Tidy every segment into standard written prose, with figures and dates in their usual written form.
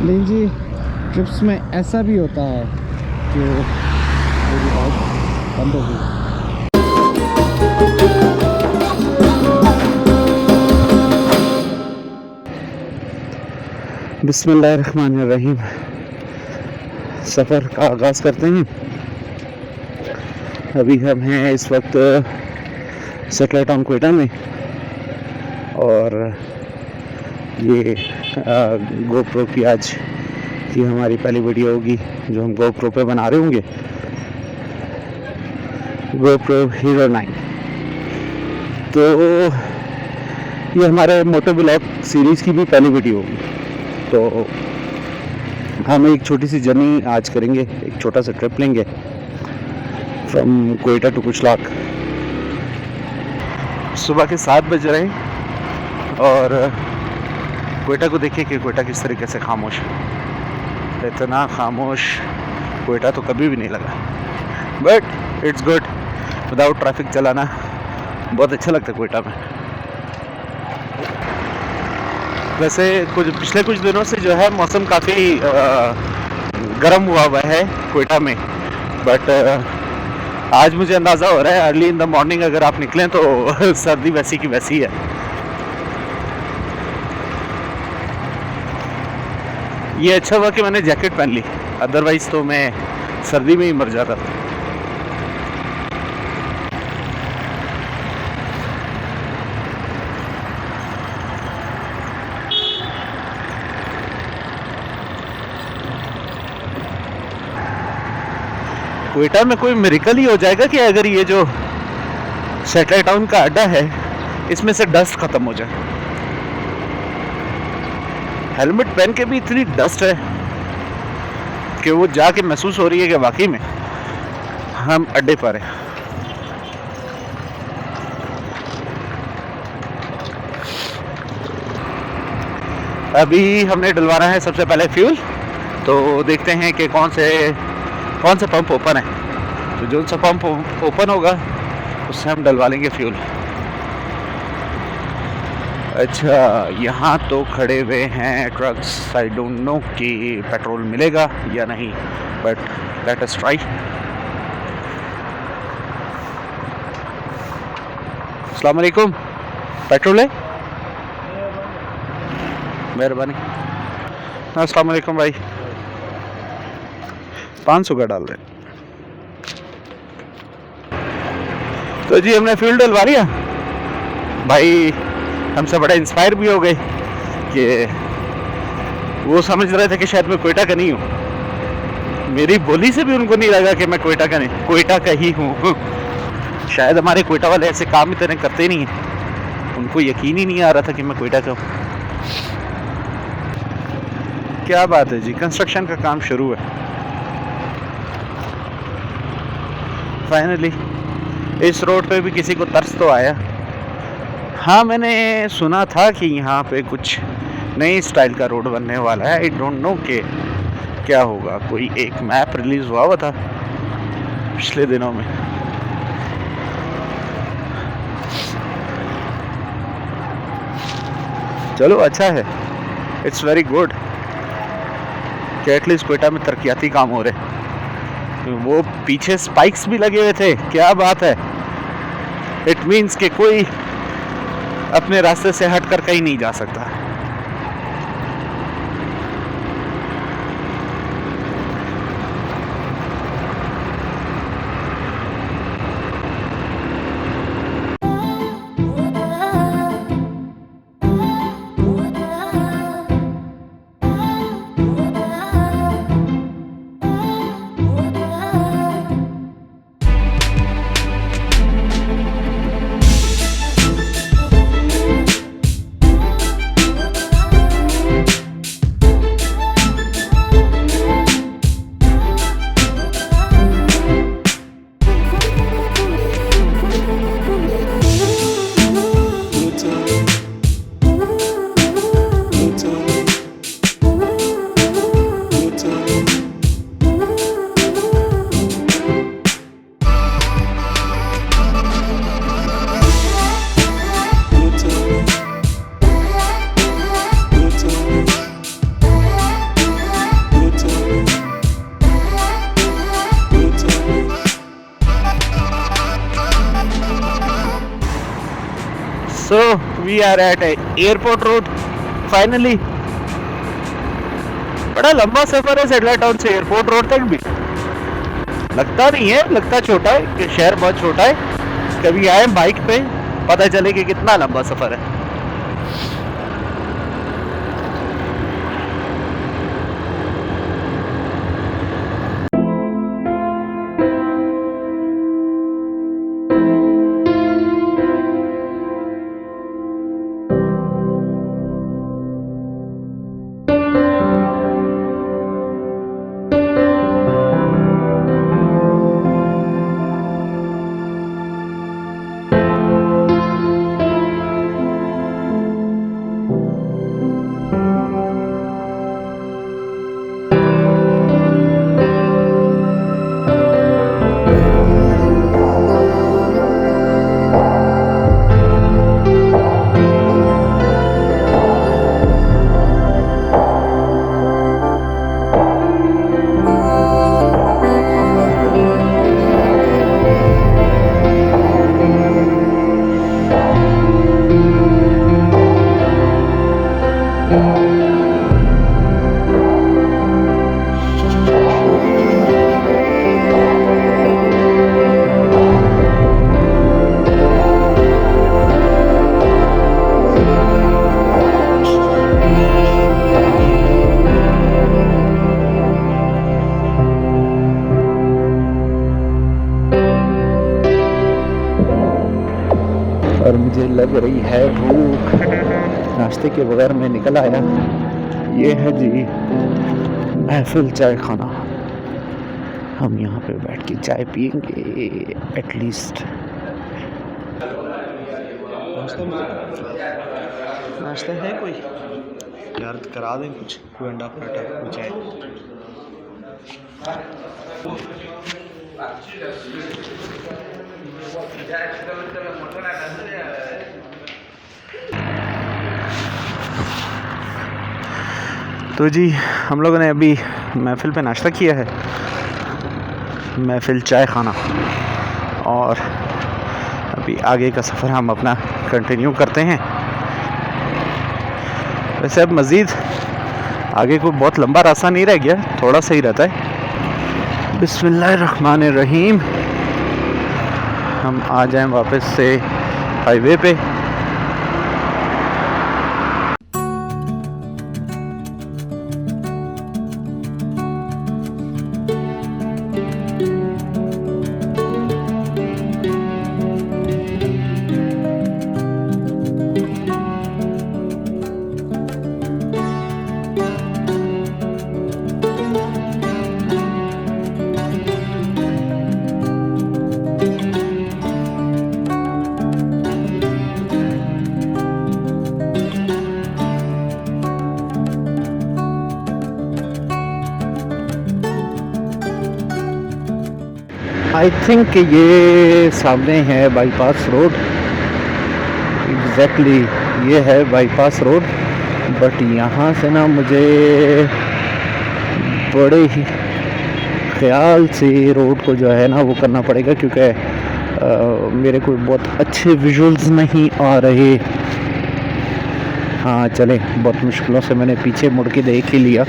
लेकिन जी ट्रिप्स में ऐसा भी होता है कि मेरी बाइक बंद हो गई। बिस्मिल्लाहिर्रहमानिर्रहीम। सफ़र का आगाज़ करते हैं। अभी हम हैं इस वक्त सेटेलाइट टाउन क्वेटा में, और ये गोप्रो की आज की हमारी पहली वीडियो होगी जो हम गोप्रो पे बना रहे होंगे। GoPro hero 9। तो ये हमारे मोटो ब्लॉग सीरीज़ की भी पहली वीडियो होगी। तो हम एक छोटी सी जर्नी आज करेंगे, एक छोटा सा ट्रिप लेंगे फ्रॉम क्वेटा टू कुचलाक। सुबह के 7 बज रहे हैं और क्वेटा को देखिए कि क्वेटा किस तरीके से खामोश है। इतना खामोश क्वेटा तो कभी भी नहीं लगा, but it's good. Without traffic चलाना बहुत अच्छा लगता है क्वेटा में। वैसे पिछले कुछ दिनों से जो है मौसम काफ़ी गर्म हुआ है क्वेटा में, बट आज मुझे अंदाज़ा हो रहा है अर्ली इन द मॉर्निंग अगर आप निकलें तो सर्दी वैसी की वैसी है। ये अच्छा हुआ कि मैंने जैकेट पहन ली, अदरवाइज़ तो मैं सर्दी में ही मर जाता। क्वेटा में कोई मिरेकल ही हो जाएगा कि अगर ये जो सेटेलाइट टाउन का अड्डा है इसमें से डस्ट खत्म हो जाए। हेलमेट पहन के भी इतनी डस्ट है कि वो जाके महसूस हो रही है कि वाकई में हम अड्डे पर हैं। अभी हमने डलवाना है सबसे पहले फ्यूल, तो देखते हैं कि कौन से पंप ओपन है। तो जो सा पंप ओपन होगा उससे हम डलवा लेंगे फ्यूल। अच्छा, यहाँ तो खड़े हुए हैं ट्रक्स। आई डोंट नो कि पेट्रोल मिलेगा या नहीं, बट लेट अस ट्राई। अस्सलाम वालेकुम, पेट्रोल है? मेहरबानी। अस्सलाम वालेकुम भाई, 500 का डाल रहे। तो जी हमने फ्यूल डलवा लिया। भाई हमसे बड़ा इंस्पायर भी हो गए कि वो समझ रहे थे कि शायद मैं क्वेटा का नहीं हूँ। मेरी बोली से भी उनको नहीं लगा कि मैं क्वेटा का ही हूँ। शायद हमारे क्वेटा वाले ऐसे काम इतने करते नहीं हैं, उनको यकीन ही नहीं आ रहा था कि मैं क्वेटा का हूँ। क्या बात है जी, कंस्ट्रक्शन का काम शुरू है फाइनली। इस रोड पे भी किसी को तरस तो आया। हाँ, मैंने सुना था कि यहाँ पे कुछ नई स्टाइल का रोड बनने वाला है। आई डोंट नो कि क्या होगा। कोई एक मैप रिलीज़ हुआ था पिछले दिनों में। चलो अच्छा है, इट्स वेरी गुड कि एटलीस्ट क्वेटा में तरक्याती काम हो रहे। वो पीछे स्पाइक्स भी लगे हुए थे, क्या बात है। इट मीन्स कि कोई अपने रास्ते से हटकर कहीं नहीं जा सकता। So we are at airport road finally. बड़ा लंबा सफर है सेटला टाउन से एयरपोर्ट रोड तक भी। लगता नहीं है, लगता छोटा है कि शहर बहुत छोटा है। कभी आए बाइक पे पता चले कि कितना लंबा सफर है। और मुझे लग रही है भूख। नाश्ते के बगैर मैं निकल आया। ये है जी महफिल चाय खाना। हम यहाँ पे बैठ के चाय पियेंगे एटलीस्ट। नाश्ता है कोई यार, करा दें कुछ, कोई अंडा पराठा, कोई चाय। तो जी हम लोगों ने अभी महफिल पे नाश्ता किया है, महफिल चाय खाना, और अभी आगे का सफ़र हम अपना कंटिन्यू करते हैं। वैसे अब मज़ीद आगे को बहुत लंबा रास्ता नहीं रह गया, थोड़ा सा ही रहता है। बिस्मिल्लाहिर्रहमानिर्रहीम। हम आ जाएं वापस से हाईवे पे। आई थिंक ये सामने है बाईपास रोड। एग्जैक्टली ये है बाईपास रोड। बट यहाँ से ना मुझे बड़े ही ख्याल से रोड को जो है ना वो करना पड़ेगा, क्योंकि मेरे को बहुत अच्छे विजुअल्स नहीं आ रहे। हाँ चले, बहुत मुश्किलों से मैंने पीछे मुड़ के देख ही लिया।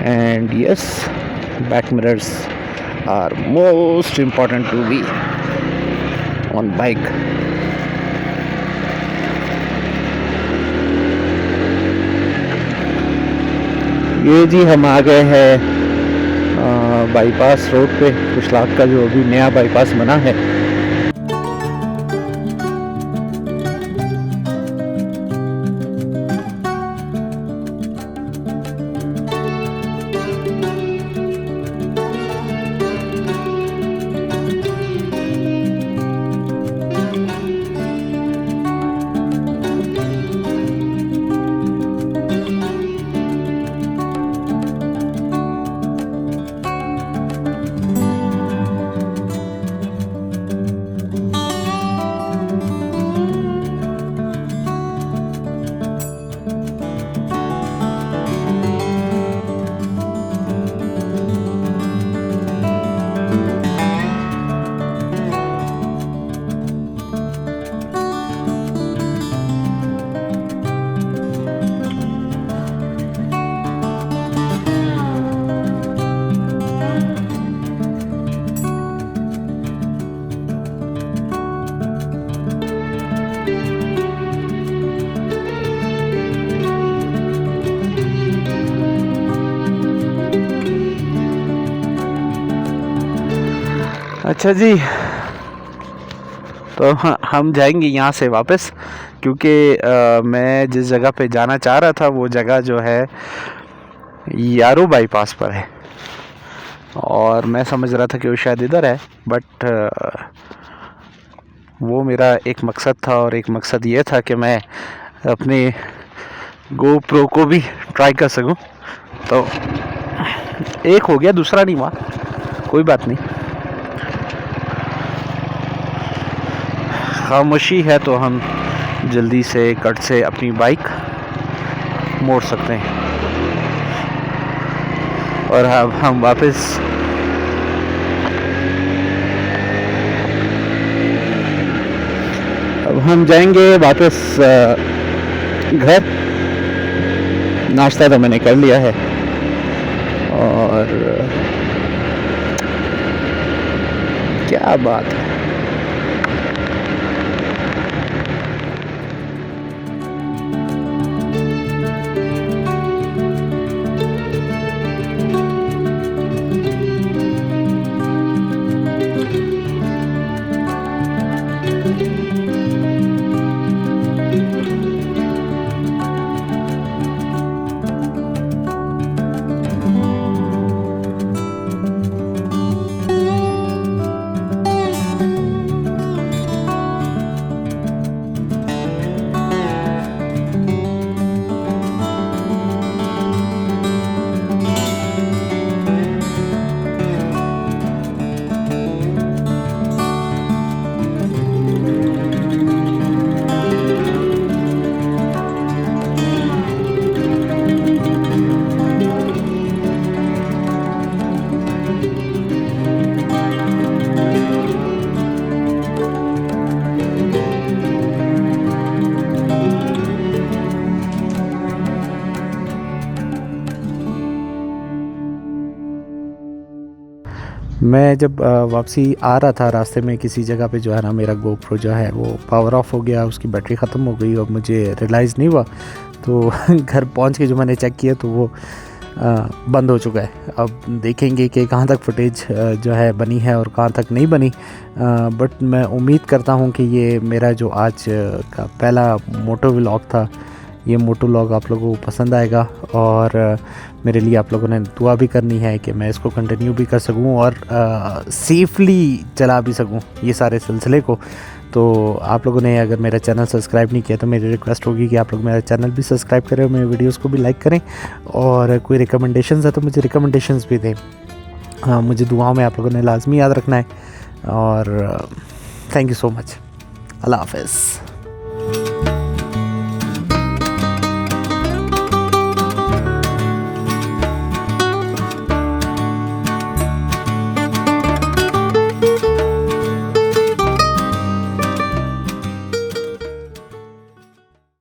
And yes, back mirrors are most important to be on bike. ये जी हम आ गए हैं बाईपास रोड पे, कुशलाग का जो अभी नया बाईपास बना है। अच्छा जी, तो हम जाएंगे यहाँ से वापस, क्योंकि मैं जिस जगह पे जाना चाह रहा था वो जगह जो है यारो बाईपास पर है, और मैं समझ रहा था कि वो शायद इधर है, बट वो मेरा एक मकसद था, और एक मकसद ये था कि मैं अपने GoPro को भी ट्राई कर सकूं। तो एक हो गया, दूसरा नहीं हुआ, कोई बात नहीं। खामोशी है तो हम जल्दी से कट से अपनी बाइक मोड़ सकते हैं, और अब हम वापस जाएंगे वापस घर। नाश्ता तो मैंने कर लिया है, और क्या बात है। मैं जब वापसी आ रहा था, रास्ते में किसी जगह पे जो है ना मेरा GoPro जो है वो पावर ऑफ हो गया, उसकी बैटरी ख़त्म हो गई, और मुझे रियलाइज़ नहीं हुआ। तो घर पहुंच के जो मैंने चेक किया तो वो बंद हो चुका है। अब देखेंगे कि कहाँ तक फुटेज जो है बनी है और कहाँ तक नहीं बनी, बट मैं उम्मीद करता हूँ कि ये मेरा जो आज का पहला मोटो व्लॉग था, ये मोटो व्लॉग आप लोगों को पसंद आएगा, और मेरे लिए आप लोगों ने दुआ भी करनी है कि मैं इसको कंटिन्यू भी कर सकूं और सेफली चला भी सकूं ये सारे सिलसिले को। तो आप लोगों ने अगर मेरा चैनल सब्सक्राइब नहीं किया तो मेरी रिक्वेस्ट होगी कि आप लोग मेरा चैनल भी सब्सक्राइब करें और मेरे वीडियोस को भी लाइक करें, और कोई रिकमेंडेशंस है तो मुझे रिकमेंडेशंस भी दें। मुझे दुआओं में आप लोगों ने लाजमी याद रखना है, और थैंक यू सो मच। अल्लाह हाफ़िज़।